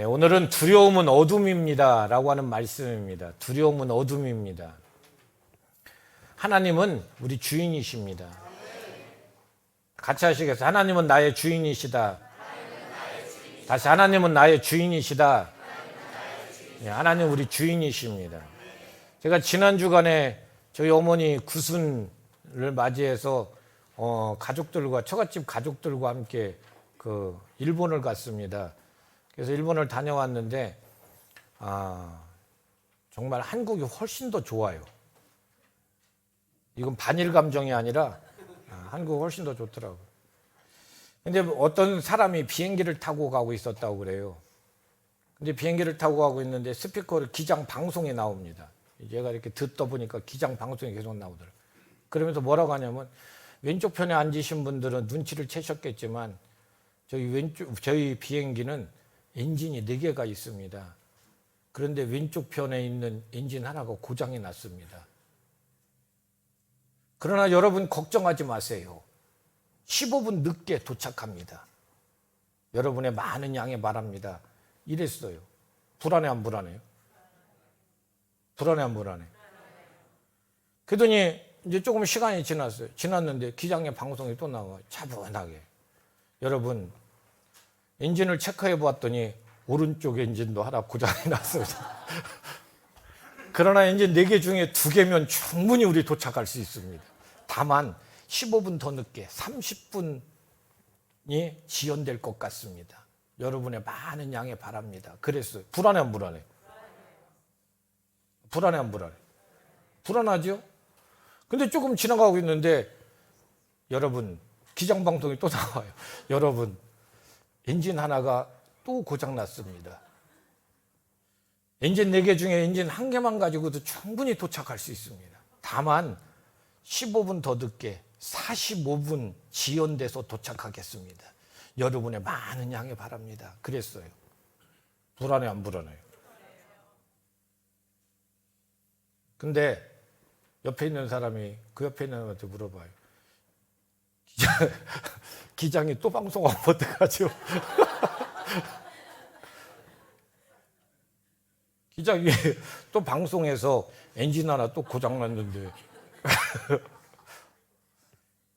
오늘은 두려움은 어둠입니다 라고 하는 말씀입니다. 두려움은 어둠입니다. 하나님은 우리 주인이십니다. 같이 하시겠어요? 하나님은 나의 주인이시다. 다시, 하나님은 나의 주인이시다. 하나님 우리 주인이십니다. 제가 지난 주간에 저희 어머니 구순을 맞이해서 가족들과, 처갓집 가족들과 함께 일본을 갔습니다. 그래서 일본을 다녀왔는데 정말 한국이 훨씬 더 좋아요. 이건 반일 감정이 아니라 한국이 훨씬 더 좋더라고요. 근데 어떤 사람이 비행기를 타고 가고 있었다고 그래요. 근데 비행기를 타고 가고 있는데 스피커를 기장 방송에 나옵니다. 얘가 이렇게 듣다 보니까 기장 방송이 계속 나오더라고요. 그러면서 뭐라고 하냐면, 왼쪽 편에 앉으신 분들은 눈치를 채셨겠지만 저희 비행기는 엔진이 4개가 있습니다. 그런데 왼쪽 편에 있는 엔진 하나가 고장이 났습니다. 그러나 여러분 걱정하지 마세요. 15분 늦게 도착합니다. 여러분의 많은 양해 바랍니다. 이랬어요. 불안해 안 불안해요? 불안해 안 불안해? 그러더니 이제 조금 시간이 지났어요. 지났는데 기장의 방송이 또 나와요. 차분하게. 여러분, 엔진을 체크해 보았더니 오른쪽 엔진도 하나 고장이 났습니다. 그러나 엔진 4개 중에 2개면 충분히 우리 도착할 수 있습니다. 다만 15분 더 늦게 30분이 지연될 것 같습니다. 여러분의 많은 양해 바랍니다. 그랬어요. 불안해 안 불안해? 불안해 안 불안해? 불안하죠? 근데 조금 지나가고 있는데 여러분, 기장 방송이 또 나와요. 여러분, 엔진 하나가 또 고장 났습니다. 엔진 4개 중에 엔진 1개만 가지고도 충분히 도착할 수 있습니다. 다만 15분 더 늦게 45분 지연돼서 도착하겠습니다. 여러분의 많은 양해 바랍니다. 그랬어요. 불안해 안 불안해요? 근데 옆에 있는 사람이 그 옆에 있는 사람한테 물어봐요. 기장이 또 방송하면 어떡하죠? 기장이 또 방송에서 엔진 하나 또 고장났는데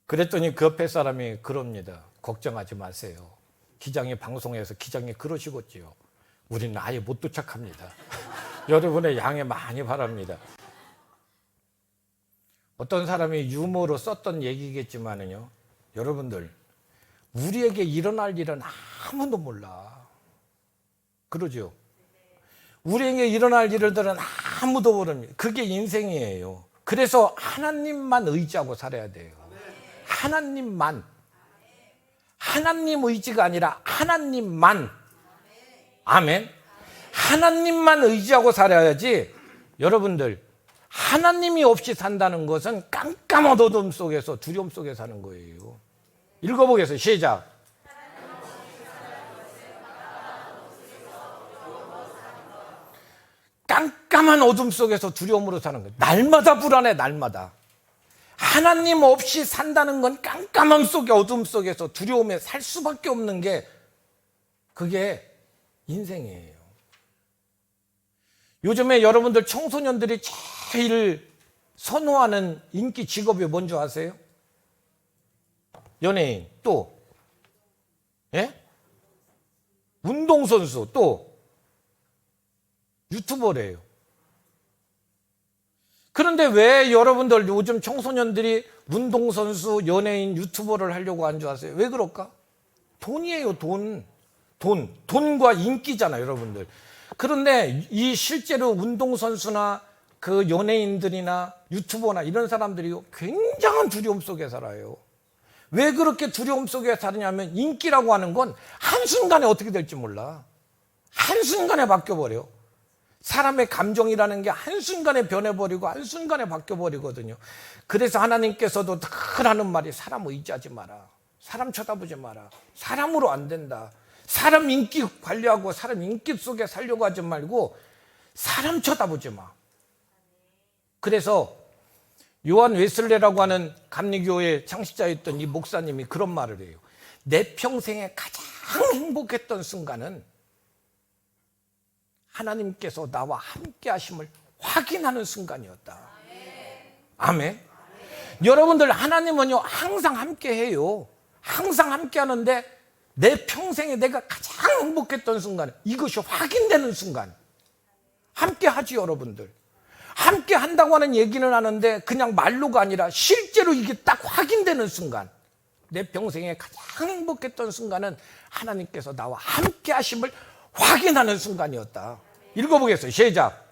그랬더니 그 옆에 사람이 그럽니다. 걱정하지 마세요. 기장이 방송에서 기장이 그러시겠지요. 우리는 아예 못 도착합니다. 여러분의 양해 많이 바랍니다. 어떤 사람이 유머로 썼던 얘기겠지만은요, 여러분들, 우리에게 일어날 일은 아무도 몰라. 그러죠? 우리에게 일어날 일들은 아무도 모릅니다. 그게 인생이에요. 그래서 하나님만 의지하고 살아야 돼요. 하나님만. 하나님 의지가 아니라 하나님만. 아멘. 하나님만 의지하고 살아야지. 여러분들, 하나님이 없이 산다는 것은 깜깜한 어둠 속에서, 두려움 속에 사는 거예요. 읽어보겠어요. 시작. 깜깜한 어둠 속에서 두려움으로 사는 거예요. 날마다 불안해, 날마다. 하나님 없이 산다는 건 깜깜함 속에, 어둠 속에서 두려움에 살 수밖에 없는 게, 그게 인생이에요. 요즘에 여러분들 청소년들이 제일 선호하는 인기 직업이 뭔지 아세요? 연예인, 또 운동선수, 또 유튜버래요. 그런데 왜 여러분들 요즘 청소년들이 운동선수, 연예인, 유튜버를 하려고 한 줄 아세요? 왜 그럴까? 돈이에요, 돈. 돈과 인기잖아요, 여러분들. 그런데 이 실제로 운동선수나 그 연예인들이나 유튜버나 이런 사람들이 굉장한 두려움 속에 살아요. 왜 그렇게 두려움 속에 사느냐면, 인기라고 하는 건 한순간에 어떻게 될지 몰라. 한순간에 바뀌어버려. 사람의 감정이라는 게 한순간에 변해버리고 한순간에 바뀌어버리거든요. 그래서 하나님께서도 늘 하는 말이, 사람 의지하지 마라. 사람 쳐다보지 마라. 사람으로 안 된다. 사람 인기 관리하고 사람 인기 속에 살려고 하지 말고 사람 쳐다보지 마. 그래서 요한 웨슬레라고 하는 감리교회 창시자였던 이 목사님이 그런 말을 해요. 내 평생에 가장 행복했던 순간은 하나님께서 나와 함께 하심을 확인하는 순간이었다. 아멘. 여러분들, 하나님은요 항상 함께 해요. 항상 함께 하는데 내 평생에 내가 가장 행복했던 순간, 이것이 확인되는 순간 함께 하지. 여러분들, 함께 한다고 하는 얘기는 하는데 그냥 말로가 아니라 실제로 이게 딱 확인되는 순간, 내 평생에 가장 행복했던 순간은 하나님께서 나와 함께 하심을 확인하는 순간이었다. 읽어보겠어요. 시작.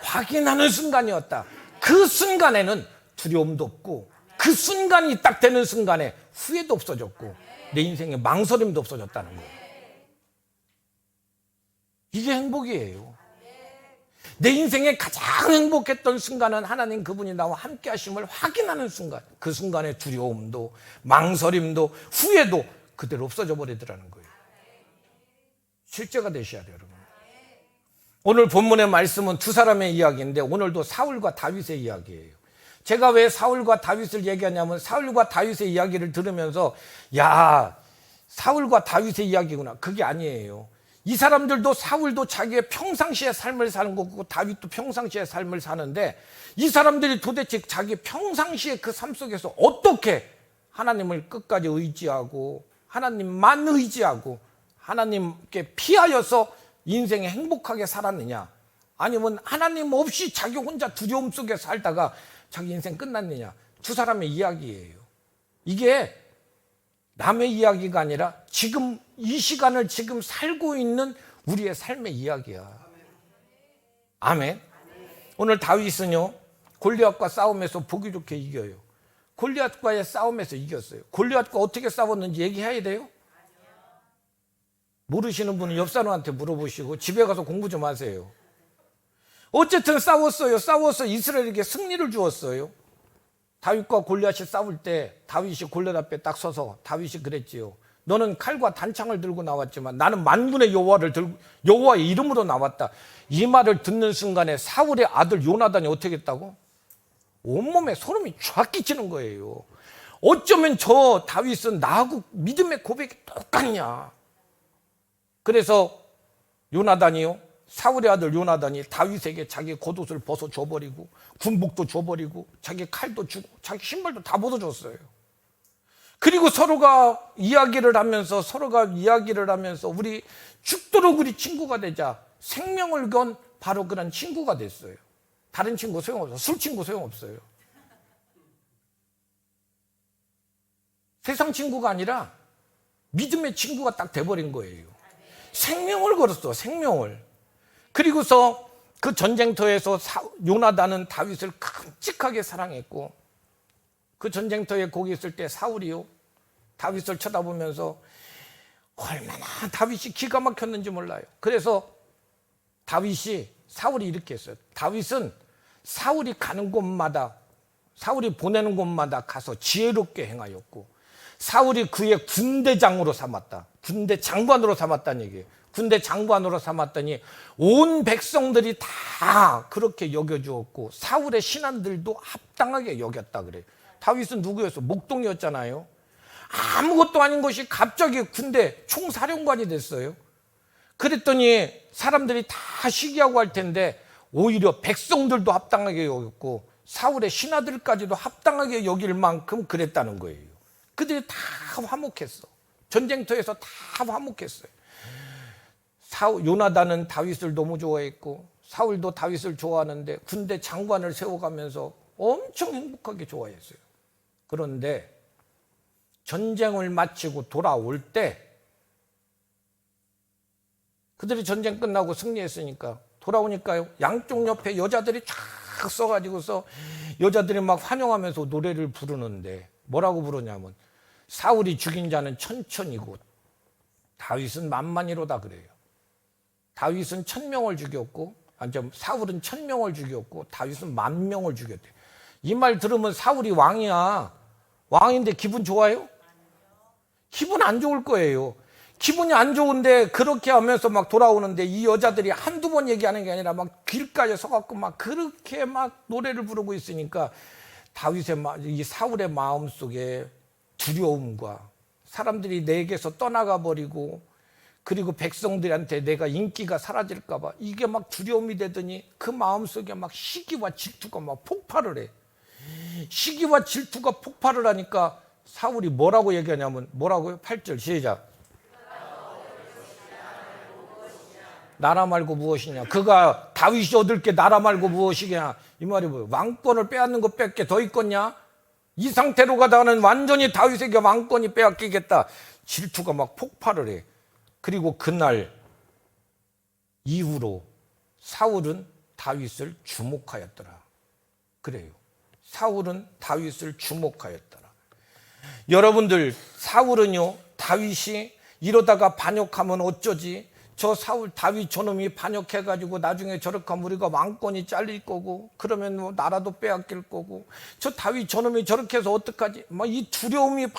확인하는 순간이었다. 그 순간에는 두려움도 없고, 그 순간이 딱 되는 순간에 후회도 없어졌고, 내 인생에 망설임도 없어졌다는 거예요. 이게 행복이에요. 내 인생에 가장 행복했던 순간은 하나님 그분이 나와 함께 하심을 확인하는 순간, 그 순간에 두려움도 망설임도 후회도 그대로 없어져 버리더라는 거예요. 실제가 되셔야 돼요, 여러분. 오늘 본문의 말씀은 두 사람의 이야기인데 오늘도 사울과 다윗의 이야기예요. 제가 왜 사울과 다윗을 얘기하냐면, 사울과 다윗의 이야기를 들으면서 야, 사울과 다윗의 이야기구나, 그게 아니에요. 이 사람들도, 사울도 자기의 평상시의 삶을 사는 거고 다윗도 평상시의 삶을 사는데, 이 사람들이 도대체 자기 평상시의 그 삶 속에서 어떻게 하나님을 끝까지 의지하고 하나님만 의지하고 하나님께 피하여서 인생에 행복하게 살았느냐, 아니면 하나님 없이 자기 혼자 두려움 속에 살다가 자기 인생 끝났느냐. 두 사람의 이야기예요. 이게 남의 이야기가 아니라 지금 이 시간을 지금 살고 있는 우리의 삶의 이야기야. 아멘. 오늘 다윗은요 골리앗과 싸움에서 보기 좋게 이겨요. 골리앗과의 싸움에서 이겼어요. 골리앗과 어떻게 싸웠는지 얘기해야 돼요? 모르시는 분은 옆 사람한테 물어보시고 집에 가서 공부 좀 하세요. 어쨌든 싸웠어요. 싸워서 이스라엘에게 승리를 주었어요. 다윗과 골리앗이 싸울 때 다윗이 골리앗 앞에 딱 서서 다윗이 그랬지요. 너는 칼과 단창을 들고 나왔지만 나는 만군의 여호와를 들고 여호와의 이름으로 나왔다. 이 말을 듣는 순간에 사울의 아들 요나단이 어떻게 했다고? 온몸에 소름이 쫙 끼치는 거예요. 어쩌면 저 다윗은 나하고 믿음의 고백이 똑같냐. 그래서 요나단이요, 사울의 아들 요나단이 다윗에게 자기 겉옷을 벗어 줘버리고 군복도 줘버리고 자기 칼도 주고 자기 신발도 다 벗어줬어요. 그리고 서로가 이야기를 하면서 우리 죽도록 우리 친구가 되자 생명을 건 바로 그런 친구가 됐어요. 다른 친구 소용없어요. 술 친구 소용없어요. 세상 친구가 아니라 믿음의 친구가 딱 돼버린 거예요. 생명을 걸었어, 생명을. 그리고서 그 전쟁터에서 요나단은 다윗을 끔찍하게 사랑했고, 그 전쟁터에 거기 있을 때 사울이요 다윗을 쳐다보면서 얼마나 다윗이 기가 막혔는지 몰라요. 그래서 사울이 이렇게 했어요. 다윗은 사울이 가는 곳마다, 사울이 보내는 곳마다 가서 지혜롭게 행하였고, 사울이 그의 군대장으로 삼았다. 군대 장관으로 삼았다는 얘기예요. 군대 장관으로 삼았더니 온 백성들이 다 그렇게 여겨주었고 사울의 신하들도 합당하게 여겼다 그래요. 다윗은 누구였어? 목동이었잖아요. 아무것도 아닌 것이 갑자기 군대 총사령관이 됐어요. 그랬더니 사람들이 다 시기하고 할 텐데 오히려 백성들도 합당하게 여겼고 사울의 신하들까지도 합당하게 여길 만큼 그랬다는 거예요. 그들이 다 화목했어. 전쟁터에서 다 화목했어요. 요나단은 다윗을 너무 좋아했고 사울도 다윗을 좋아하는데 군대 장관을 세워가면서 엄청 행복하게 좋아했어요. 그런데 전쟁을 마치고 돌아올 때 그들이 전쟁 끝나고 승리했으니까 돌아오니까요 양쪽 옆에 여자들이 쫙 써가지고서 여자들이 막 환영하면서 노래를 부르는데 뭐라고 부르냐면 사울이 죽인 자는 천천히고 다윗은 만만이로다 그래요. 다윗은 1000명을 죽였고 사울은 1000명을 죽였고 다윗은 10,000명을 죽였대. 이 말 들으면 사울이 왕이야. 왕인데 기분 좋아요? 기분 안 좋을 거예요. 기분이 안 좋은데 그렇게 하면서 막 돌아오는데 이 여자들이 한두 번 얘기하는 게 아니라 막 길가에 서갖고 막 그렇게 막 노래를 부르고 있으니까 이 사울의 마음 속에 두려움과 사람들이 내게서 떠나가 버리고 그리고 백성들한테 내가 인기가 사라질까 봐 이게 막 두려움이 되더니 그 마음속에 막 시기와 질투가 막 폭발을 해. 시기와 질투가 폭발을 하니까 사울이 뭐라고 얘기하냐면 뭐라고요? 8절 시작. 나라 말고 무엇이냐? 그가 다윗이 얻을 게 나라 말고 무엇이냐? 이 말이 뭐예요? 왕권을 빼앗는 것밖에 더 있겠냐? 이 상태로 가다가는 완전히 다윗에게 왕권이 빼앗기겠다. 질투가 막 폭발을 해. 그리고 그날 이후로 사울은 다윗을 주목하였더라. 그래요. 사울은 다윗을 주목하였더라. 여러분들, 사울은요, 다윗이 이러다가 반역하면 어쩌지? 저 사울 다윗 저놈이 반역해가지고 나중에 저렇게 하면 우리가 왕권이 잘릴 거고 그러면 뭐 나라도 빼앗길 거고 저 다윗 저놈이 저렇게 해서 어떡하지? 막 이 두려움이 막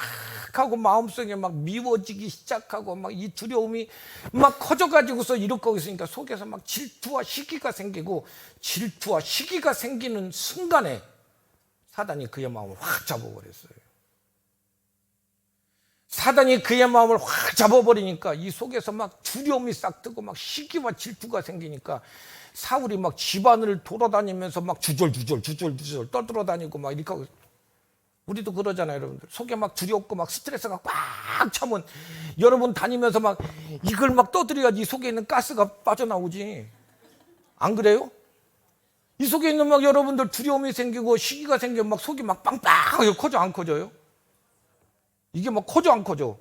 하고 마음속에 막 미워지기 시작하고 막 이 두려움이 막 커져가지고서 이렇게 있으니까 속에서 막 질투와 시기가 생기고 질투와 시기가 생기는 순간에 사단이 그의 마음을 확 잡아버렸어요. 사단이 그의 마음을 확 잡아버리니까 이 속에서 막 두려움이 싹 트고 막 시기와 질투가 생기니까 사울이 막 집안을 돌아다니면서 막 주절주절 떠들어다니고 막 이렇게 하고 우리도 그러잖아요, 여러분들. 속에 막 두렵고 막 스트레스가 꽉 차면 여러분 다니면서 막 이걸 막 떠들어야지 속에 있는 가스가 빠져나오지. 안 그래요? 이 속에 있는 막 여러분들 두려움이 생기고 시기가 생기면 막 속이 막 빵빵하게 커져 안 커져요? 이게 막 커져 안 커져?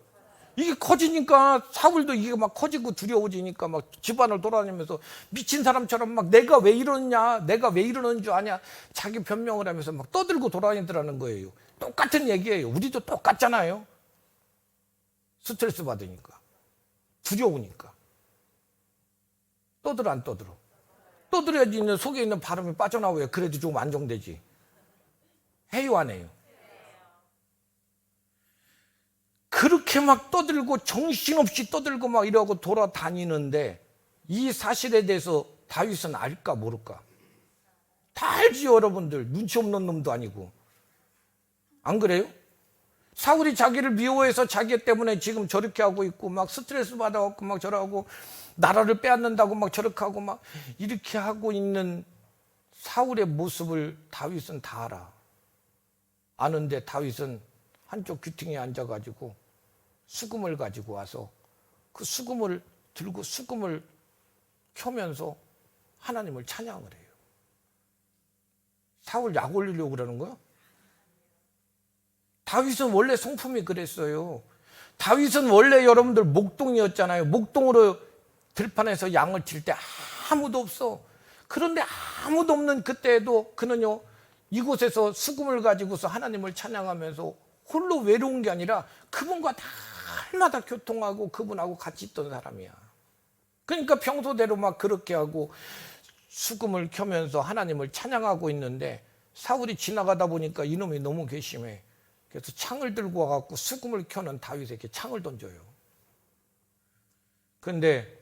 이게 커지니까 사울도 이게 막 커지고 두려워지니까 막 집안을 돌아다니면서 미친 사람처럼 막 내가 왜 이러냐, 내가 왜 이러는 줄 아냐, 자기 변명을 하면서 막 떠들고 돌아다니더라는 거예요. 똑같은 얘기예요. 우리도 똑같잖아요. 스트레스 받으니까, 두려우니까. 떠들어 안 떠들어? 떠들어야지 있는 속에 있는 바람이 빠져나와요. 그래도 좀 안정되지. 해요 안 해요? 그렇게 막 떠들고 정신없이 떠들고 막 이러고 돌아다니는데 이 사실에 대해서 다윗은 알까 모를까? 다 알지 여러분들. 눈치 없는 놈도 아니고. 안 그래요? 사울이 자기를 미워해서 자기 때문에 지금 저렇게 하고 있고 막 스트레스 받아갖고 막 저러고 나라를 빼앗는다고 막 저렇게 하고 막 이렇게 하고 있는 사울의 모습을 다윗은 다 알아. 아는데 다윗은 한쪽 귀퉁이에 앉아가지고 수금을 가지고 와서 그 수금을 들고 수금을 켜면서 하나님을 찬양을 해요. 사울 약 올리려고 그러는 거야? 다윗은 원래 성품이 그랬어요. 다윗은 원래 여러분들 목동이었잖아요. 목동으로 들판에서 양을 칠 때 아무도 없어. 그런데 아무도 없는 그때에도 그는요 이곳에서 수금을 가지고서 하나님을 찬양하면서 홀로 외로운 게 아니라 그분과 날마다 교통하고 그분하고 같이 있던 사람이야. 그러니까 평소대로 막 그렇게 하고 수금을 켜면서 하나님을 찬양하고 있는데 사울이 지나가다 보니까 이놈이 너무 괘씸해. 그래서 창을 들고 와갖고 수금을 켜는 다윗에게 창을 던져요. 그런데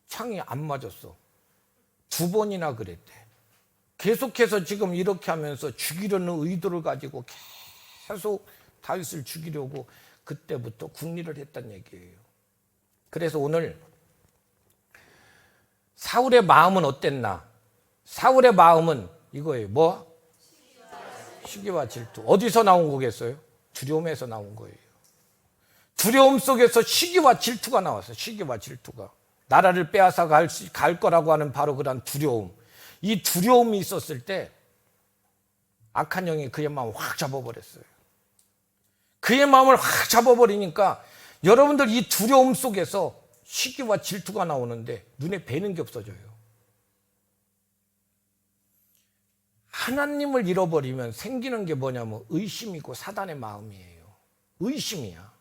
창이 안 맞았어. 2번이나 그랬대. 계속해서 지금 이렇게 하면서 죽이려는 의도를 가지고 계속 다윗을 죽이려고 그때부터 궁리를 했단 얘기예요. 그래서 오늘 사울의 마음은 어땠나? 사울의 마음은 이거예요. 뭐? 시기와 질투. 어디서 나온 거겠어요? 두려움에서 나온 거예요. 두려움 속에서 시기와 질투가 나왔어요. 시기와 질투가. 나라를 빼앗아 갈 거라고 하는 바로 그런 두려움. 이 두려움이 있었을 때 악한 영이 그의 마음을 확 잡아버렸어요. 그의 마음을 확 잡아버리니까 여러분들 이 두려움 속에서 시기와 질투가 나오는데 눈에 뵈는 게 없어져요. 하나님을 잃어버리면 생기는 게 뭐냐면 의심이고 사단의 마음이에요. 의심이야.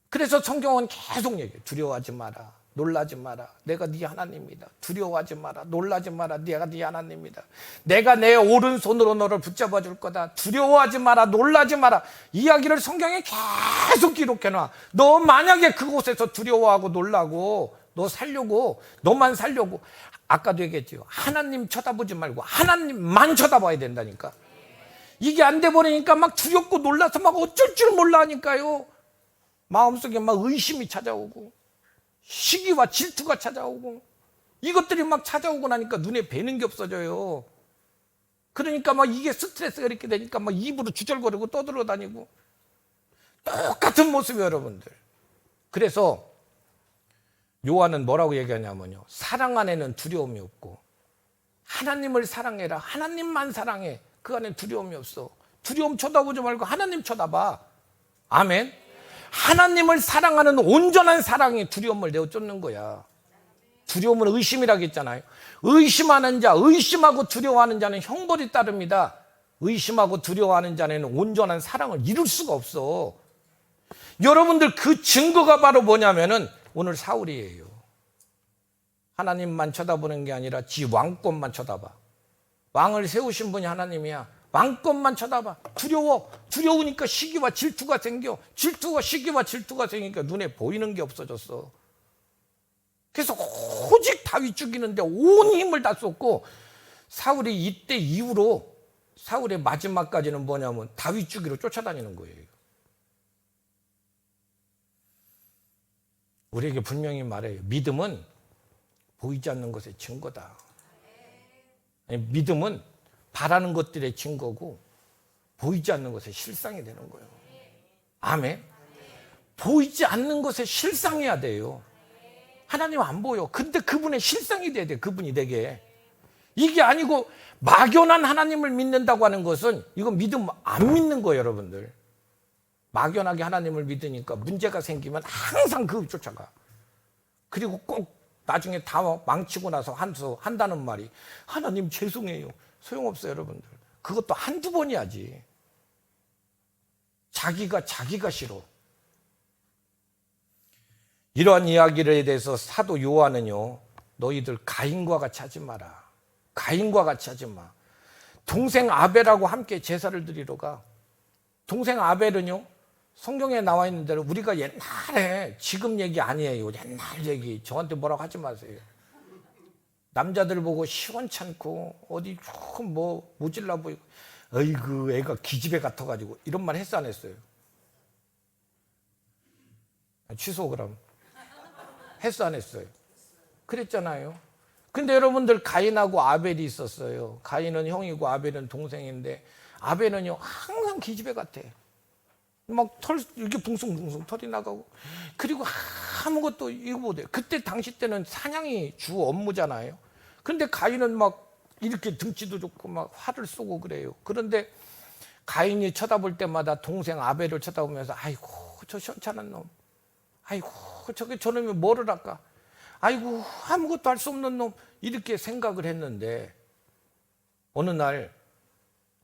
그래서 성경은 계속 얘기해요. 두려워하지 마라. 놀라지 마라. 내가 네 하나님이다. 두려워하지 마라. 놀라지 마라. 내가 네 하나님이다. 내가 내 오른손으로 너를 붙잡아 줄 거다. 두려워하지 마라. 놀라지 마라. 이야기를 성경에 계속 기록해놔. 너 만약에 그곳에서 두려워하고 놀라고 너 살려고 너만 살려고 아까도 얘기했죠. 하나님 쳐다보지 말고 하나님만 쳐다봐야 된다니까. 이게 안 돼 버리니까 막 두렵고 놀라서 막 어쩔 줄 몰라 하니까요. 마음속에 막 의심이 찾아오고 시기와 질투가 찾아오고 이것들이 막 찾아오고 나니까 눈에 뵈는 게 없어져요. 그러니까 막 이게 스트레스가 이렇게 되니까 막 입으로 주절거리고 떠들어다니고 똑같은 모습이에요, 여러분들. 그래서 요한은 뭐라고 얘기하냐면요, 사랑 안에는 두려움이 없고 하나님을 사랑해라. 하나님만 사랑해. 그 안에 두려움이 없어. 두려움 쳐다보지 말고 하나님 쳐다봐. 아멘. 하나님을 사랑하는 온전한 사랑이 두려움을 내어 쫓는 거야. 두려움은 의심이라고 했잖아요. 의심하는 자, 의심하고 두려워하는 자는 형벌이 따릅니다. 의심하고 두려워하는 자는 온전한 사랑을 이룰 수가 없어. 여러분들 그 증거가 바로 뭐냐면은 오늘 사울이에요. 하나님만 쳐다보는 게 아니라 지 왕권만 쳐다봐. 왕을 세우신 분이 하나님이야. 왕권만 쳐다봐. 두려우니까 시기와 질투가 생겨. 시기와 질투가 생기니까 눈에 보이는 게 없어졌어. 그래서 오직 다윗 죽이는데 온 힘을 다 쏟고, 사울이 이때 이후로 사울의 마지막까지는 뭐냐면 다윗 죽이로 쫓아다니는 거예요. 우리에게 분명히 말해요. 믿음은 보이지 않는 것의 증거다. 믿음은 바라는 것들의 증거고 보이지 않는 것의 실상이 되는 거예요. 아멘. 보이지 않는 것의 실상이어야 돼요. 하나님 안 보여. 근데 그분의 실상이 돼야 돼. 그분이 되게. 이게 아니고 막연한 하나님을 믿는다고 하는 것은 이건 믿음 안 믿는 거예요, 여러분들. 막연하게 하나님을 믿으니까 문제가 생기면 항상 그 쫓아가. 그리고 꼭 나중에 다 망치고 나서 한다는 말이 하나님 죄송해요. 소용없어요, 여러분들. 그것도 한두 번이 하지. 자기가 싫어. 이러한 이야기에 대해서 사도 요한은요, 너희들 가인과 같이 하지 마라. 가인과 같이 하지 마. 동생 아벨하고 함께 제사를 드리러 가. 동생 아벨은요, 성경에 나와 있는 대로 우리가 옛날에, 지금 얘기 아니에요. 옛날 얘기. 저한테 뭐라고 하지 마세요. 남자들 보고 시원찮고 어디 조금 뭐 모질라 보이고 어이구 애가 기집애 같아가지고 이런 말 했어 안 했어요? 취소 그럼. 했어 안 했어요? 그랬잖아요. 근데 여러분들 가인하고 아벨이 있었어요. 가인은 형이고 아벨은 동생인데 아벨은요 항상 기집애 같아. 막 털 이렇게 붕숭붕숭 털이 나가고, 그리고 아무것도 이거 못해. 그때 당시 때는 사냥이 주 업무잖아요. 근데 가인은 막 이렇게 등치도 좋고 막 활을 쏘고 그래요. 그런데 가인이 쳐다볼 때마다 동생 아벨을 쳐다보면서 아이고 저 시원찮은 놈, 아이고 저놈이 뭐를 할까, 아이고 아무것도 할 수 없는 놈, 이렇게 생각을 했는데 어느 날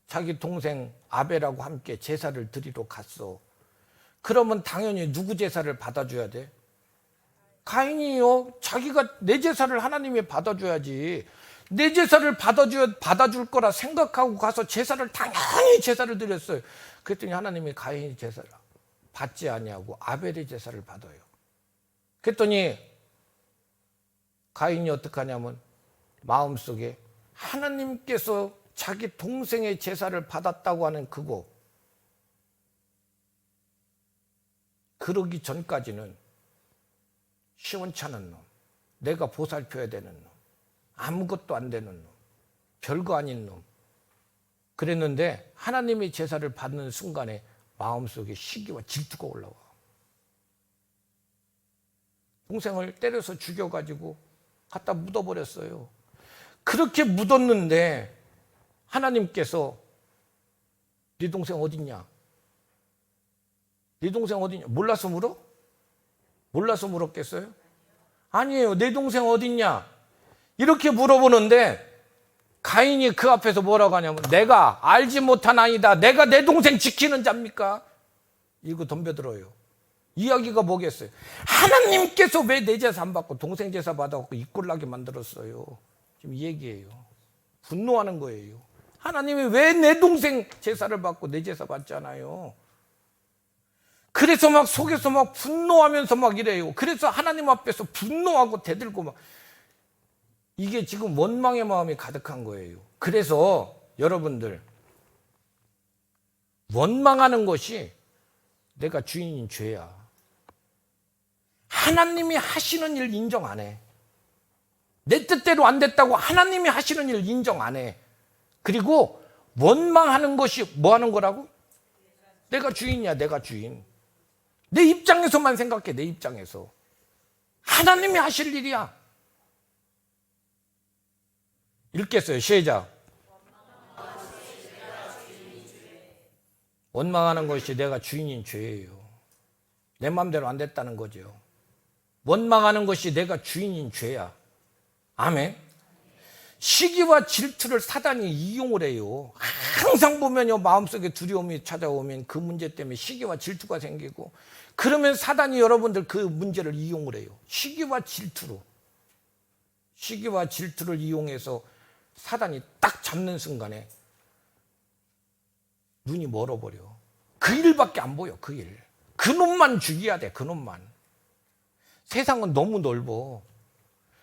자기 동생 아벨하고 함께 제사를 드리러 갔어. 그러면 당연히 누구 제사를 받아줘야 돼? 가인이요. 자기가 내 제사를 하나님이 받아줘야지. 내 제사를 받아줄 거라 생각하고 가서 당연히 제사를 드렸어요. 그랬더니 하나님이 가인이 제사를 받지 아니하고 아벨의 제사를 받아요. 그랬더니 가인이 어떻게 하냐면 마음속에 하나님께서 자기 동생의 제사를 받았다고 하는 그거, 그러기 전까지는 시원찮은 놈, 내가 보살펴야 되는 놈, 아무것도 안 되는 놈, 별거 아닌 놈 그랬는데 하나님의 제사를 받는 순간에 마음속에 시기와 질투가 올라와. 동생을 때려서 죽여가지고 갖다 묻어버렸어요. 그렇게 묻었는데 하나님께서 네 동생 어딨냐? 네 동생 어딨냐? 몰라서 물어? 몰라서 물었겠어요? 아니에요. 내 동생 어딨냐? 이렇게 물어보는데 가인이 그 앞에서 뭐라고 하냐면 내가 알지 못한 아니다. 내가 내 동생 지키는 자입니까? 이거 덤벼들어요. 이야기가 뭐겠어요? 하나님께서 왜 내 제사 안 받고 동생 제사 받아갖고 이꼴나게 만들었어요? 지금 이 얘기예요. 분노하는 거예요. 하나님이 왜 내 동생 제사를 받고 내 제사 받잖아요. 그래서 막 속에서 막 분노하면서 막 이래요. 그래서 하나님 앞에서 분노하고 대들고 막, 이게 지금 원망의 마음이 가득한 거예요. 그래서 여러분들, 원망하는 것이 내가 주인인 죄야. 하나님이 하시는 일 인정 안 해. 내 뜻대로 안 됐다고 하나님이 하시는 일 인정 안 해. 그리고 원망하는 것이 뭐 하는 거라고? 내가 주인이야, 내가 주인. 내 입장에서만 생각해, 내 입장에서. 하나님이 하실 일이야. 읽겠어요, 시작. 원망하는 것이 내가 주인인 죄예요. 내 마음대로 안 됐다는 거죠. 원망하는 것이 내가 주인인 죄야. 아멘. 시기와 질투를 사단이 이용을 해요. 항상 보면요, 마음속에 두려움이 찾아오면 그 문제 때문에 시기와 질투가 생기고, 그러면 사단이 여러분들 그 문제를 이용을 해요. 시기와 질투로. 시기와 질투를 이용해서 사단이 딱 잡는 순간에 눈이 멀어버려. 그 일밖에 안 보여, 그 일. 그 놈만 죽여야 돼, 그 놈만. 세상은 너무 넓어.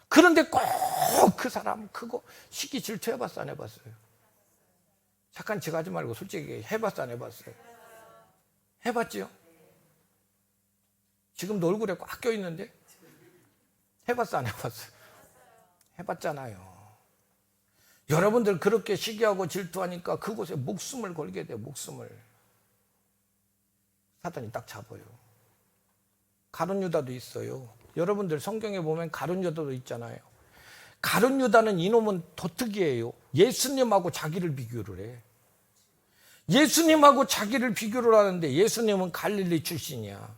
그런데 꼭 그 사람 그거 시기 질투 해봤어, 안 해봤어요? 착한 척 하지 말고 솔직히 해봤어, 안 해봤어요? 해봤지요? 지금도 얼굴에 꽉 껴있는데? 해봤어, 안 해봤어요? 해봤잖아요. 여러분들 그렇게 시기하고 질투하니까 그곳에 목숨을 걸게 돼요, 목숨을. 사단이 딱 잡아요. 가룟 유다도 있어요. 여러분들 성경에 보면 가룟 유다도 있잖아요. 가룟 유다는 이놈은 더 특이해요. 예수님하고 자기를 비교를 해. 예수님하고 자기를 비교를 하는데 예수님은 갈릴리 출신이야.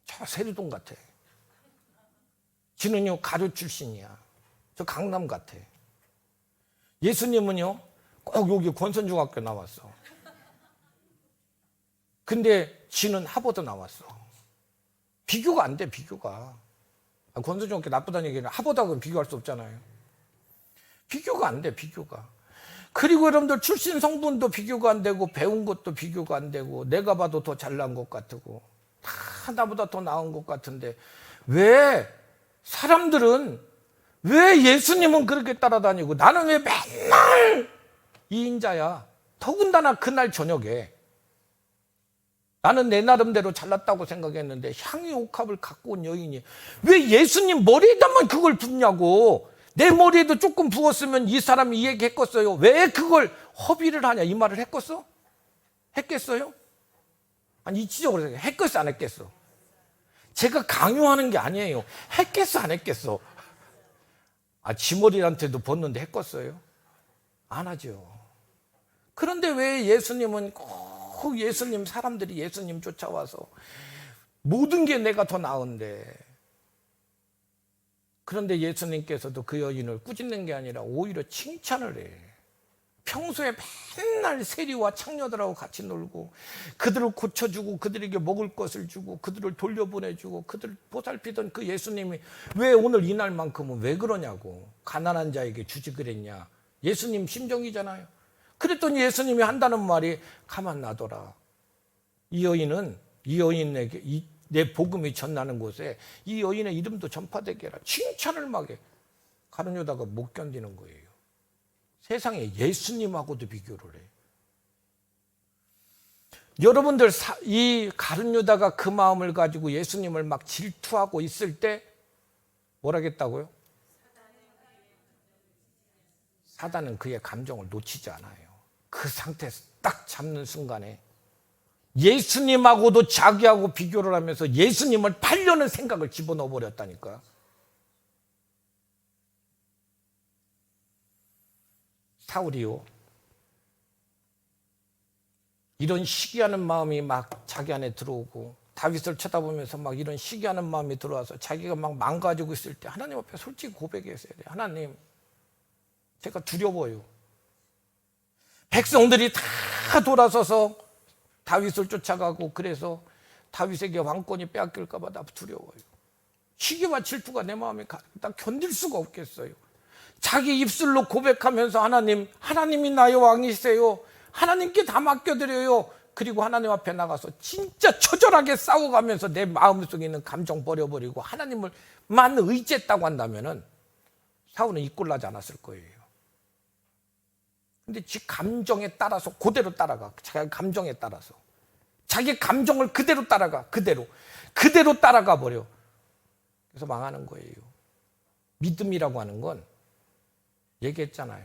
저 세리동 같아. 지는요 가룟 출신이야. 저 강남 같아. 예수님은요 꼭 여기 권선중학교 나왔어. 근데 지는 하버드 나왔어. 비교가 안 돼, 비교가. 권선중학교 나쁘다는 얘기는 하버드하고는 비교할 수 없잖아요. 비교가 안 돼, 비교가. 그리고 여러분들 출신 성분도 비교가 안 되고, 배운 것도 비교가 안 되고, 내가 봐도 더 잘난 것 같고, 다 나보다 더 나은 것 같은데, 왜 사람들은, 왜 예수님은 그렇게 따라다니고, 나는 왜 맨날 2인자야? 더군다나 그날 저녁에. 나는 내 나름대로 잘났다고 생각했는데 향유 옥합을 갖고 온 여인이 왜 예수님 머리에다만 그걸 붓냐고. 내 머리에도 조금 부었으면 이 사람이 이 얘기 했겠어요. 왜 그걸 허비를 하냐 이 말을 했겠어? 했겠어요? 아니 이치적으로 생각해. 했겠어 안 했겠어? 제가 강요하는 게 아니에요. 했겠어 안 했겠어? 지 머리한테도 벗는데 했겠어요? 안 하죠. 그런데 왜 예수님은 꼭 예수님, 사람들이 예수님 쫓아와서 모든 게 내가 더 나은데, 그런데 예수님께서도 그 여인을 꾸짖는 게 아니라 오히려 칭찬을 해. 평소에 맨날 세리와 창녀들하고 같이 놀고 그들을 고쳐주고 그들에게 먹을 것을 주고 그들을 돌려보내주고 그들을 보살피던 그 예수님이 왜 오늘 이날만큼은 왜 그러냐고. 가난한 자에게 주지 그랬냐. 예수님 심정이잖아요. 그랬더니 예수님이 한다는 말이 가만 놔둬라. 이 여인에게 내 복음이 전나는 곳에 이 여인의 이름도 전파되게 해라. 칭찬을 막 해. 가룟 유다가 못 견디는 거예요. 세상에 예수님하고도 비교를 해. 여러분들 이 가룟 유다가 그 마음을 가지고 예수님을 막 질투하고 있을 때 뭐라겠다고요? 사단은 그의 감정을 놓치지 않아요. 그 상태에서 딱 잡는 순간에 예수님하고도 자기하고 비교를 하면서 예수님을 팔려는 생각을 집어넣어 버렸다니까. 사울이요, 이런 시기하는 마음이 막 자기 안에 들어오고 다윗을 쳐다보면서 막 이런 시기하는 마음이 들어와서 자기가 막 망가지고 있을 때 하나님 앞에 솔직히 고백했어야 돼요. 하나님, 제가 두려워요. 백성들이 다 돌아서서 다윗을 쫓아가고 그래서 다윗에게 왕권이 빼앗길까 봐 나 두려워요. 시기와 질투가 내 마음에 나 견딜 수가 없겠어요. 자기 입술로 고백하면서 하나님이 나의 왕이세요. 하나님께 다 맡겨드려요. 그리고 하나님 앞에 나가서 진짜 처절하게 싸워가면서 내 마음속에 있는 감정 버려버리고 하나님을만 의지했다고 한다면은 사울은 이 꼴 나지 않았을 거예요. 근데 지 감정에 따라서 그대로 따라가. 자기 감정에 따라서. 자기 감정을 그대로 따라가. 그대로 따라가 버려. 그래서 망하는 거예요. 믿음이라고 하는 건 얘기했잖아요.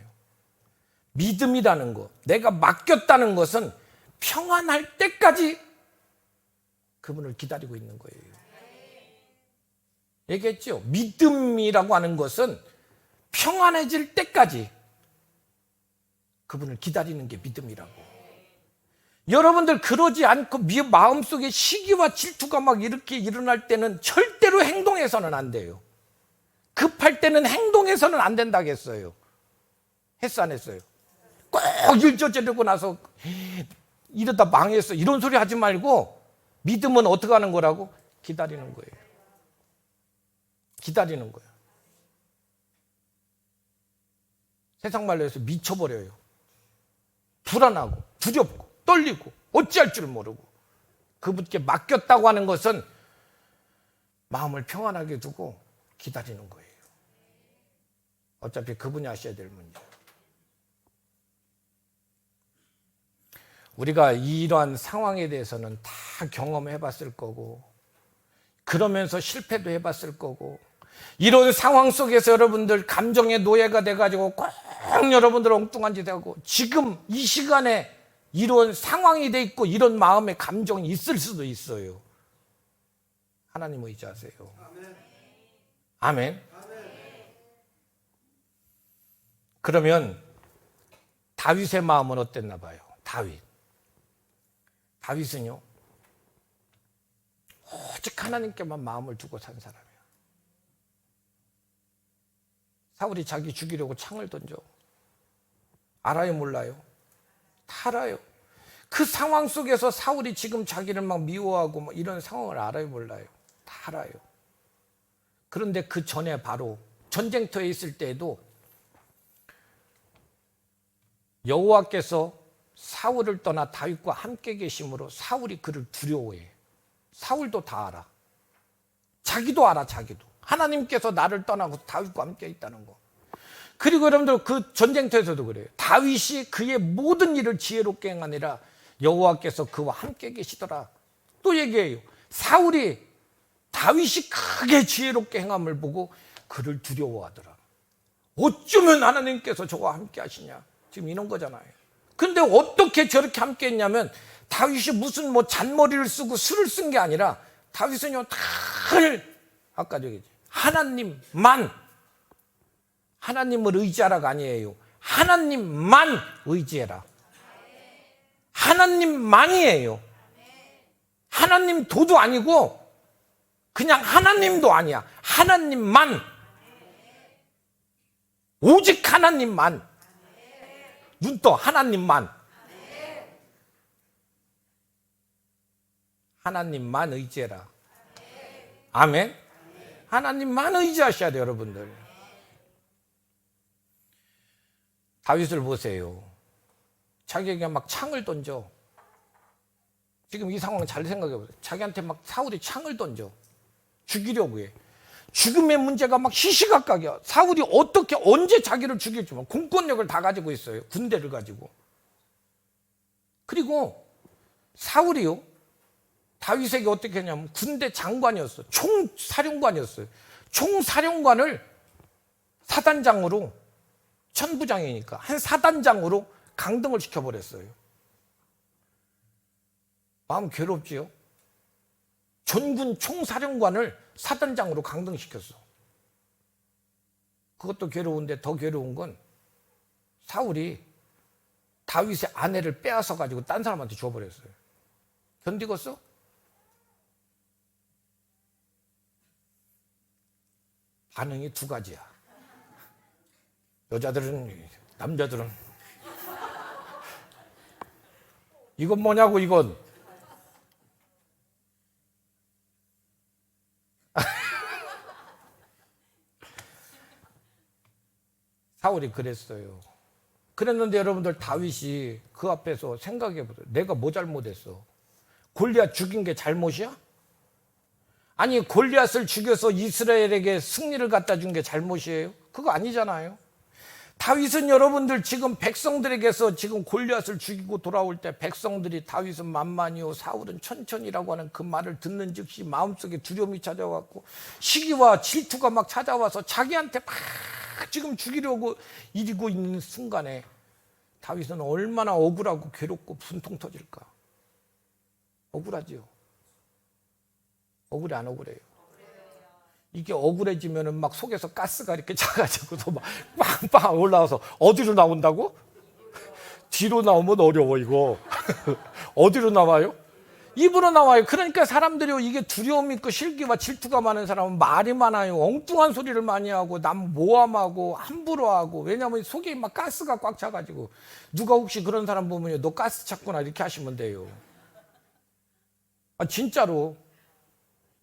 믿음이라는 거, 내가 맡겼다는 것은 평안할 때까지 그분을 기다리고 있는 거예요. 얘기했죠. 믿음이라고 하는 것은 평안해질 때까지 그분을 기다리는 게 믿음이라고. 여러분들 그러지 않고 마음속에 시기와 질투가 막 이렇게 일어날 때는 절대로 행동해서는 안 돼요. 급할 때는 행동해서는 안 된다겠어요. 했어 안 했어요? 꼭 일 저지르고 나서 이러다 망했어 이런 소리 하지 말고 믿음은 어떻게 하는 거라고? 기다리는 거예요. 기다리는 거예요. 세상 말로 해서 미쳐버려요. 불안하고 두렵고 떨리고 어찌할 줄 모르고. 그분께 맡겼다고 하는 것은 마음을 평안하게 두고 기다리는 거예요. 어차피 그분이 하셔야 될 문제. 우리가 이러한 상황에 대해서는 다 경험해 봤을 거고, 그러면서 실패도 해 봤을 거고, 이런 상황 속에서 여러분들 감정의 노예가 돼가지고 꼭 여러분들 엉뚱한 짓 하고, 지금 이 시간에 이런 상황이 돼 있고 이런 마음의 감정이 있을 수도 있어요. 하나님 의지하세요. 아멘. 그러면 다윗의 마음은 어땠나 봐요. 다윗은요, 오직 하나님께만 마음을 두고 산 사람이야. 사울이 자기 죽이려고 창을 던져. 알아요, 몰라요? 다 알아요. 그 상황 속에서 사울이 지금 자기를 막 미워하고 막 이런 상황을 알아요, 몰라요? 다 알아요. 그런데 그 전에 바로 전쟁터에 있을 때에도 여호와께서 사울을 떠나 다윗과 함께 계심으로 사울이 그를 두려워해. 사울도 다 알아. 자기도 알아, 자기도. 하나님께서 나를 떠나고 다윗과 함께 있다는 거. 그리고 여러분들 그 전쟁터에서도 그래요. 다윗이 그의 모든 일을 지혜롭게 행하니라 여호와께서 그와 함께 계시더라. 또 얘기해요. 사울이 다윗이 크게 지혜롭게 행함을 보고 그를 두려워하더라. 어쩌면 하나님께서 저와 함께 하시냐. 지금 이런 거잖아요. 근데 어떻게 저렇게 함께 했냐면 다윗이 무슨 뭐 잔머리를 쓰고 술을 쓴 게 아니라 다윗은요, 늘 아까 저기 하나님을 의지하라가 아니에요. 하나님만 의지해라. 하나님만이에요. 하나님 도도 아니고 그냥 하나님도 아니야. 하나님만. 오직 하나님만. 눈 떠. 하나님만. 하나님만 의지해라. 아멘. 하나님만 의지하셔야 돼요, 여러분들. 다윗을 보세요. 자기에게 막 창을 던져. 지금 이 상황 잘 생각해 보세요. 자기한테 막 사울이 창을 던져. 죽이려고 해. 죽음의 문제가 막 시시각각이야. 사울이 어떻게 언제 자기를 죽일지 모르고 공권력을 다 가지고 있어요. 군대를 가지고. 그리고 사울이요, 다윗에게 어떻게 했냐면 군대 장관이었어. 총사령관이었어요. 총사령관을 사단장으로, 천부장이니까 한 사단장으로 강등을 시켜버렸어요. 마음 괴롭지요? 전군 총사령관을 사단장으로 강등시켰어. 그것도 괴로운데 더 괴로운 건 사울이 다윗의 아내를 빼앗아 가지고 딴 사람한테 줘버렸어요. 견디겠어? 반응이 두 가지야. 여자들은, 남자들은 이건 뭐냐고, 이건. 사울이 그랬어요. 그랬는데 여러분들 다윗이 그 앞에서 생각해 보세요. 내가 뭐 잘못했어? 골리앗 죽인 게 잘못이야? 아니, 골리앗을 죽여서 이스라엘에게 승리를 갖다 준 게 잘못이에요? 그거 아니잖아요. 다윗은 여러분들 지금 백성들에게서 지금 골리앗을 죽이고 돌아올 때 백성들이 다윗은 만만히요 사울은 천천히라고 하는 그 말을 듣는 즉시 마음속에 두려움이 찾아왔고 시기와 질투가 막 찾아와서 자기한테 막 지금 죽이려고 이리고 있는 순간에 다윗은 얼마나 억울하고 괴롭고 분통 터질까? 억울하지요. 억울해 안 억울해요? 이게 억울해지면은 막 속에서 가스가 이렇게 차가지고서 막 빵빵 올라와서 어디로 나온다고? 뒤로 나오면 어려워 이거. 어디로 나와요? 입으로 나와요. 그러니까 사람들이 이게 두려움 있고 실기와 질투가 많은 사람은 말이 많아요. 엉뚱한 소리를 많이 하고 남 모함하고 함부로 하고. 왜냐하면 속에 막 가스가 꽉 차가지고. 누가 혹시 그런 사람 보면요, 너 가스 찼구나 이렇게 하시면 돼요. 아 진짜로.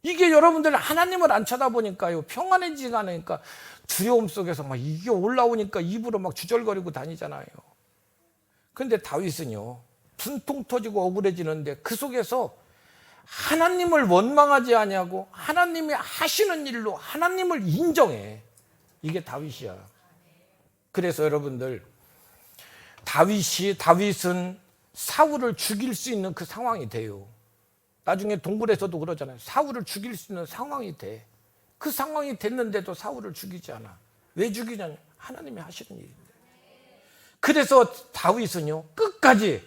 이게 여러분들 하나님을 안 쳐다보니까요, 평안해지지가 않으니까 두려움 속에서 막 이게 올라오니까 입으로 막 주절거리고 다니잖아요. 그런데 다윗은요, 분통 터지고 억울해지는데 그 속에서 하나님을 원망하지 아니하고 하나님이 하시는 일로 하나님을 인정해. 이게 다윗이야. 그래서 여러분들, 다윗은 사울을 죽일 수 있는 그 상황이 돼요. 나중에 동굴에서도 그러잖아요. 사울을 죽일 수 있는 상황이 돼. 그 상황이 됐는데도 사울을 죽이지 않아. 왜 죽이냐면 하나님이 하시는 일인데. 그래서 다윗은요, 끝까지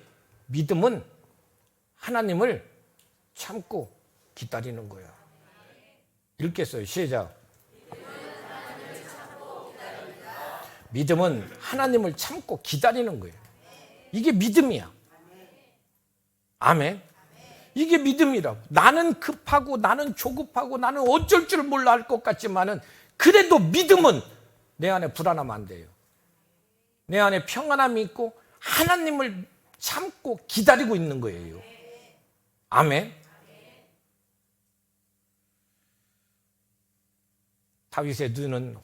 믿음은 하나님을 참고 기다리는 거야. 읽겠어요. 시작. 믿음은 하나님을 참고 기다리는 거예요. 이게 믿음이야. 아멘. 이게 믿음이라고. 나는 급하고 나는 조급하고 나는 어쩔 줄 몰라 할 것 같지만은 그래도 믿음은 내 안에 불안하면 안 돼요. 내 안에 평안함이 있고 하나님을 참고 기다리고 있는 거예요. 아멘. 다윗의 눈은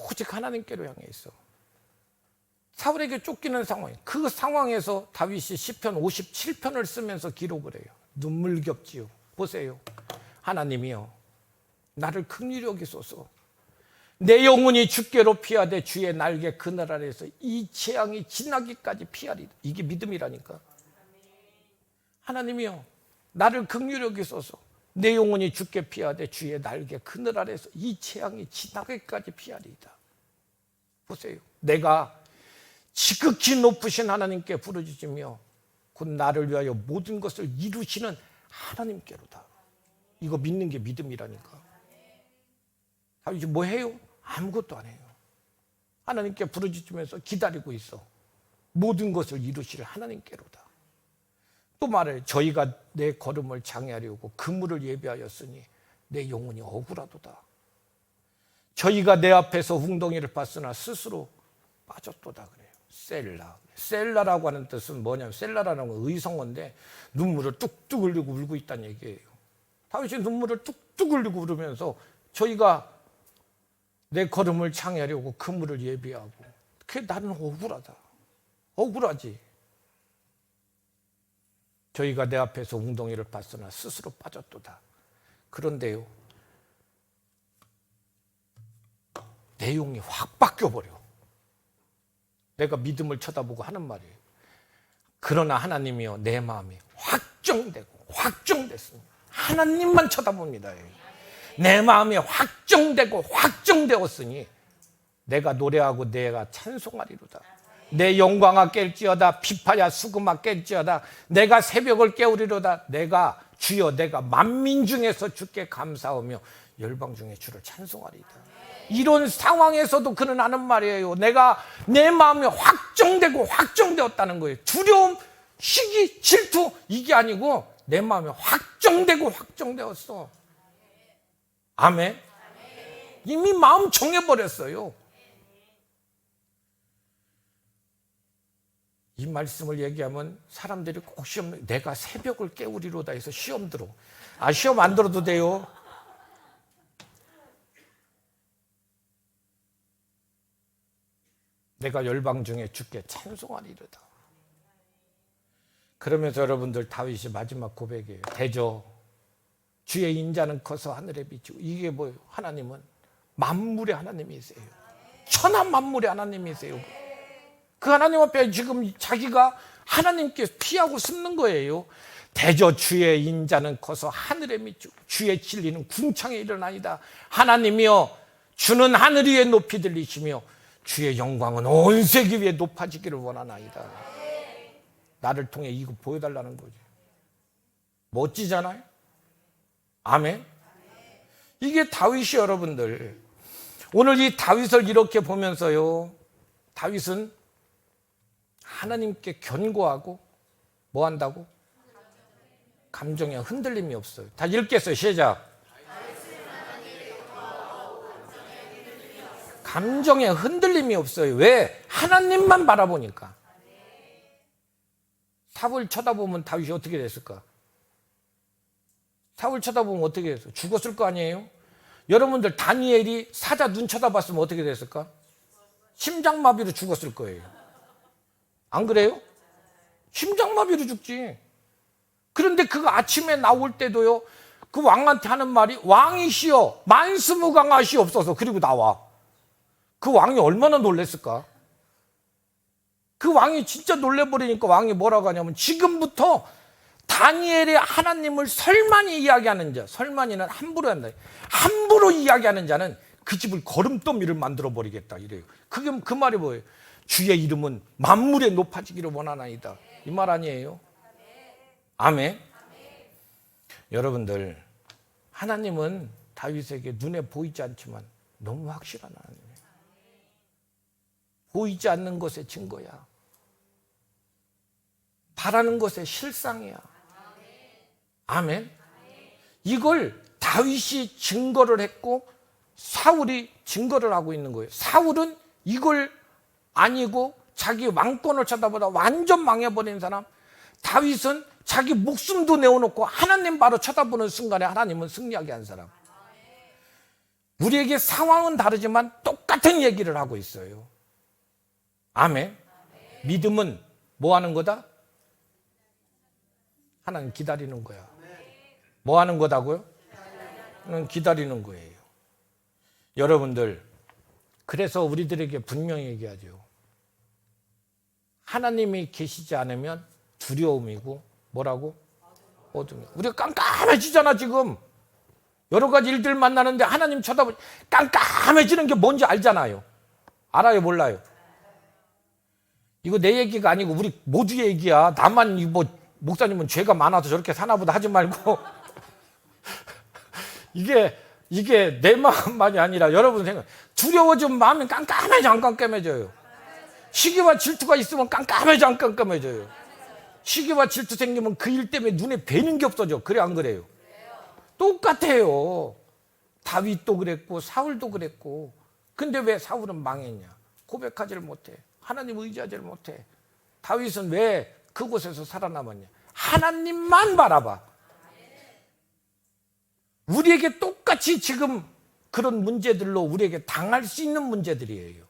오직 하나님께로 향해 있어. 사울에게 쫓기는 상황, 그 상황에서 다윗이 시편 57편을 쓰면서 기록을 해요. 눈물겹지요. 보세요. 하나님이여, 나를 긍휼히 여기소서. 내 영혼이 주께로 피하되 주의 날개 그늘 아래서 이 재앙이 지나기까지 피하리다. 이게 믿음이라니까. 하나님이여, 나를 긍휼히 여기소서. 내 영혼이 주께 피하되 주의 날개 그늘 아래서 이 재앙이 지나기까지 피하리다. 보세요. 내가 지극히 높으신 하나님께 부르짖으며 곧 나를 위하여 모든 것을 이루시는 하나님께로다. 이거 믿는 게 믿음이라니까. 다윗이 뭐 해요? 아무것도 안 해요. 하나님께 부르짖으면서 기다리고 있어. 모든 것을 이루실 하나님께로다. 또 말해, 저희가 내 걸음을 장애하려고 그물을 예비하였으니 내 영혼이 억울하도다. 저희가 내 앞에서 웅덩이를 봤으나 스스로 빠졌도다 그래요. 셀라라고 하는 뜻은 뭐냐면, 셀라라는 건 의성어인데 눈물을 뚝뚝 흘리고 울고 있다는 얘기예요. 다윗이 눈물을 뚝뚝 흘리고 울으면서 저희가 내 걸음을 장애하려고 그물을 예비하고, 그게 나는 억울하다. 억울하지. 저희가 내 앞에서 웅덩이를 봤으나 스스로 빠졌도다. 그런데요, 내용이 확 바뀌어버려. 내가 믿음을 쳐다보고 하는 말이에요. 그러나 하나님이여, 내 마음이 확정됐습니다. 하나님만 쳐다봅니다. 내 마음이 확정되었으니 내가 노래하고 내가 찬송하리로다. 내 영광아 깰지어다. 비파야 수금아 깰지어다. 내가 새벽을 깨우리로다. 내가 주여, 내가 만민 중에서 주께 감사하며 열방 중에 주를 찬송하리이다. 이런 상황에서도 그는 하는 말이에요. 내 마음이 확정되었다는 거예요. 두려움, 시기, 질투 이게 아니고 내 마음이 확정되었어. 아멘. 이미 마음 정해버렸어요. 이 말씀을 얘기하면 사람들이 꼭 내가 새벽을 깨우리로다 해서 시험 들어. 시험 안 들어도 돼요. 내가 열방 중에 주께 찬송하리로다. 그러면서 여러분들, 다윗이 마지막 고백이에요. 대저 주의 인자는 커서 하늘에 비치고. 이게 뭐예요? 하나님은 만물의 하나님이세요. 천하 만물의 하나님이세요. 그 하나님 앞에 지금 자기가 하나님께 피하고 숨는 거예요. 대저 주의 인자는 커서 하늘에 미치고 주의 진리는 궁창에 일어나이다. 하나님이여 주는 하늘 위에 높이 들리시며 주의 영광은 온 세계 위에 높아지기를 원하나이다. 나를 통해 이거 보여달라는 거지. 멋지잖아요. 아멘. 이게 다윗이 여러분들. 오늘 이 다윗을 이렇게 보면서요, 다윗은 하나님께 견고하고 뭐 한다고? 감정에 흔들림이 없어요. 다 읽겠어요. 시작. 감정에 흔들림이 없어요. 왜? 하나님만 바라보니까. 사울 쳐다보면 다윗이 어떻게 됐을까? 사울 쳐다보면 어떻게 됐어요? 죽었을 거 아니에요? 여러분들 다니엘이 사자 눈 쳐다봤으면 어떻게 됐을까? 심장마비로 죽었을 거예요. 안 그래요? 심장마비로 죽지. 그런데 그가 아침에 나올 때도요, 그 왕한테 하는 말이 왕이시여 만수무강하시옵소서. 그리고 나와. 그 왕이 얼마나 놀랬을까? 그 왕이 진짜 놀래버리니까 왕이 뭐라고 하냐면, 지금부터 다니엘의 하나님을 설만히 이야기하는 자, 설만이는 함부로 한다. 함부로 이야기하는 자는 그 집을 거름더미를 만들어 버리겠다 이래요. 그게 그 말이 뭐예요? 주의 이름은 만물에 높아지기를 원하나이다. 이 말 아니에요? 아멘. 여러분들, 하나님은 다윗에게 눈에 보이지 않지만 너무 확실한 하나님이에요. 보이지 않는 것의 증거야. 바라는 것의 실상이야. 아멘. 이걸 다윗이 증거를 했고 사울이 증거를 하고 있는 거예요. 사울은 이걸 아니고 자기 왕권을 쳐다보다 완전 망해버린 사람. 다윗은 자기 목숨도 내어놓고 하나님 바로 쳐다보는 순간에 하나님은 승리하게 한 사람. 우리에게 상황은 다르지만 똑같은 얘기를 하고 있어요. 아멘. 믿음은 뭐 하는 거다? 하나님 기다리는 거야. 뭐 하는 거다고요? 하나님 기다리는 거예요. 여러분들, 그래서 우리들에게 분명히 얘기하죠. 하나님이 계시지 않으면 두려움이고 뭐라고? 어둠이고. 우리가 깜깜해지잖아 지금. 여러 가지 일들 만나는데 하나님 쳐다보니 깜깜해지는 게 뭔지 알잖아요. 알아요 몰라요? 이거 내 얘기가 아니고 우리 모두의 얘기야. 나만 뭐 목사님은 죄가 많아서 저렇게 사나보다 하지 말고 이게 내 마음만이 아니라 여러분 생각. 두려워지면 마음이 깜깜해져 안 깜깜해져요? 시기와 질투가 있으면 깜깜해져 안 깜깜해져요? 시기와 질투 생기면 그 일 때문에 눈에 뵈는 게 없어져. 그래 안 그래요? 똑같아요. 다윗도 그랬고 사울도 그랬고. 근데 왜 사울은 망했냐? 고백하지를 못해. 하나님 의지하지를 못해. 다윗은 왜 그곳에서 살아남았냐? 하나님만 바라봐. 우리에게 똑같이 지금 그런 문제들로 우리에게 당할 수 있는 문제들이에요.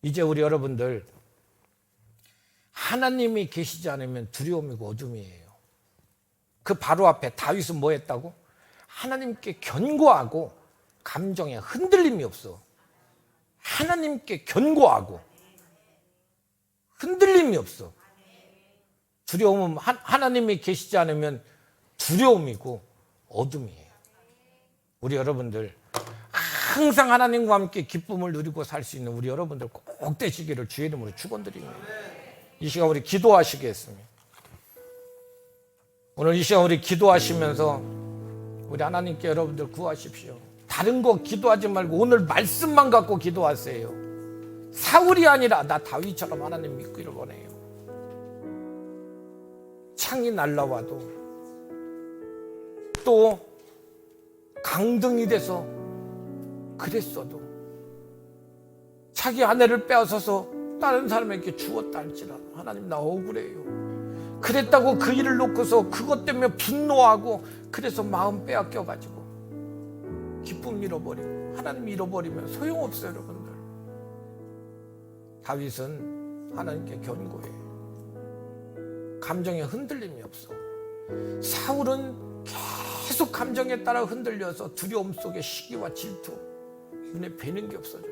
이제 우리 여러분들, 하나님이 계시지 않으면 두려움이고 어둠이에요. 그 바로 앞에 다윗은 뭐 했다고? 하나님께 견고하고 감정에 흔들림이 없어. 하나님께 견고하고 흔들림이 없어. 두려움은 하나님이 계시지 않으면 두려움이고 어둠이에요. 우리 여러분들 항상 하나님과 함께 기쁨을 누리고 살 수 있는 우리 여러분들 꼭 되시기를 주의 이름으로 축원드립니다. 이 시간 우리 기도하시겠습니다. 오늘 이 시간 우리 기도하시면서 우리 하나님께 여러분들 구하십시오. 다른 거 기도하지 말고 오늘 말씀만 갖고 기도하세요. 사울이 아니라 나 다윗처럼 하나님 믿기를 원해요. 창이 날라와도 또 강등이 돼서 그랬어도 자기 아내를 빼앗아서 다른 사람에게 주었다 할지라도 하나님 나 억울해요. 그랬다고 그 일을 놓고서 그것 때문에 분노하고 그래서 마음 빼앗겨가지고 기쁨 잃어버리고 하나님 잃어버리면 소용없어요. 여러분들, 다윗은 하나님께 견고해요. 감정에 흔들림이 없어. 사울은 계속 감정에 따라 흔들려서 두려움 속에 시기와 질투, 눈에 뵈는 게 없어져.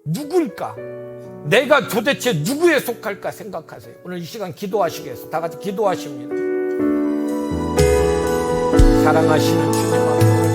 누구일까? 내가 도대체 누구에 속할까 생각하세요. 오늘 이 시간 기도하시겠어요. 다 같이 기도하십니다. 사랑하시는 주님 앞에